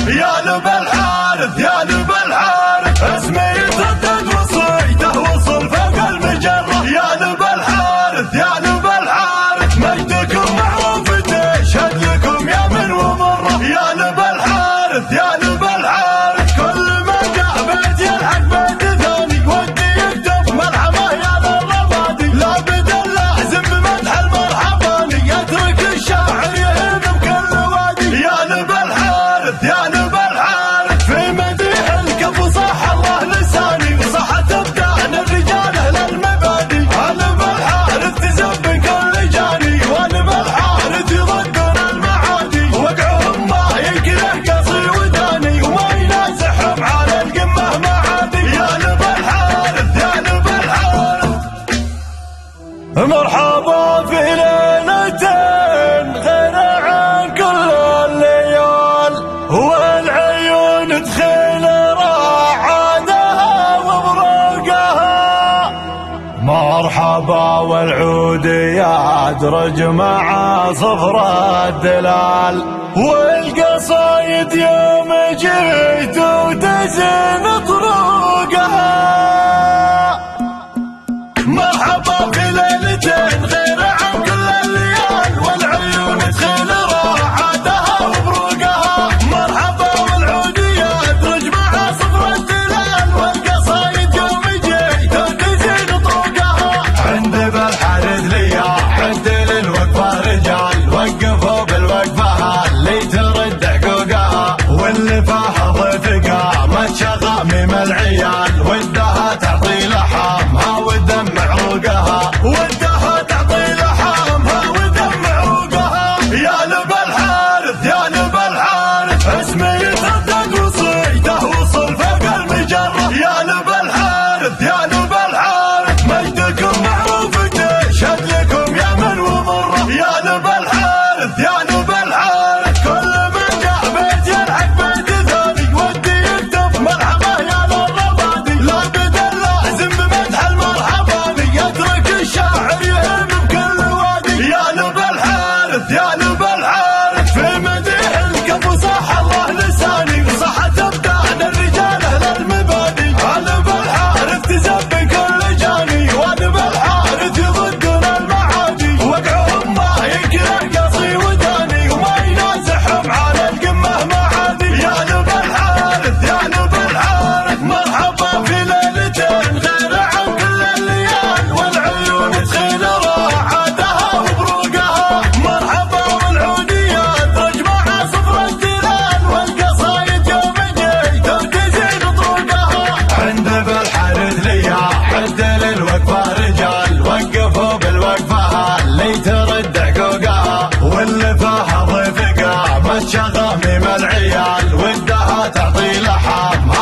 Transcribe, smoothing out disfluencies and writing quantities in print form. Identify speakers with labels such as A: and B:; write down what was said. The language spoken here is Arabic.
A: يا لب الحارث يا لب الحارث اسمي يتردد وصيته وصل فوق المجرة. يا لب الحارث يا لب الحارث مجدكم معروف تشهد لكم يا من ومرة. يا لب الحارث يا لب الحارث كل ما جاء بيت يلحق بيت ثاني ودي يكتب مرحبا يا للربادي. لا بدل لازم بمدح المرحباني يترك الشاعر يهب بكل وادي. يا لب الحارث يا لب الحارث في مديح الكف صح الله لساني وصحت ابداعن الرجال اهل المبادئ. لب الحارث تزب كل جاني ولب الحارث يضدون المعادي وقعهم ما يكره قصي وداني وما ينازحهم على القمه معادي. يا لب الحارث يا لب الحارث مرحبا في ليلتين غير عن كل الليال والعيون تخيل راعدها وبروقها. مرحبا والعود يدرج مع صفر الدلال والقصايد يوم جيت وتزن طرقها. مرحبا في ليلتين غير عن كل الليال والعيون تخيل راحتها وبروقها. مرحبا والعود يدرج مع صفر الدلال والقصايد يوم جيت وتزين طرقها. عند بالحارث ليا عد للوقفة رجال وقفوا بالوقفة اللي ترد حقوقها واللي فيها ضيف قامت شغامم العيال ودها تعطي لحامها ودم عروقها. ودها تعطي لحامها ودم عروقها. يا لب الحارث يا لب الحارث اسمي يتردد وصيته وصل فوق المجرة. يا لب الحارث يا لب الحارث مجدكم معروف تشهد لكم يا من ومرة. يا لب الحارث يا لب الحارث كل ما جاء بيت يلحق بيت ثاني ودي يكتب مرحبا يا للربادي. لا بدل لازم بمدح المرحباني يترك الشاعر يهب بكل وادي. يا لب الحارث يا لب الحارث في مديح الكف صح الله لساني وصحت ابداعن الرجال اهل المبادئ. لب الحارث تزب كل جاني ولب الحارث يضدون المعادي وقعهم ما يكره قصي وداني وما ينازحهم على القمه معادي. يا لب الحارث يا لب الحارث مرحبا في ليلتين غير عن كل الليال والعيون تخيل راحتها وبروقها. مرحبا والعود يدرج مع صفر الدلال والقصايد يوم جيت وتزين طرقها. عند بالحارث ليا عد للوقفة رجال وقفوا بالوقفة اللي ترد حقوقها واللي فيها ضيف قامت شغامم العيال ودها تعطي لحامها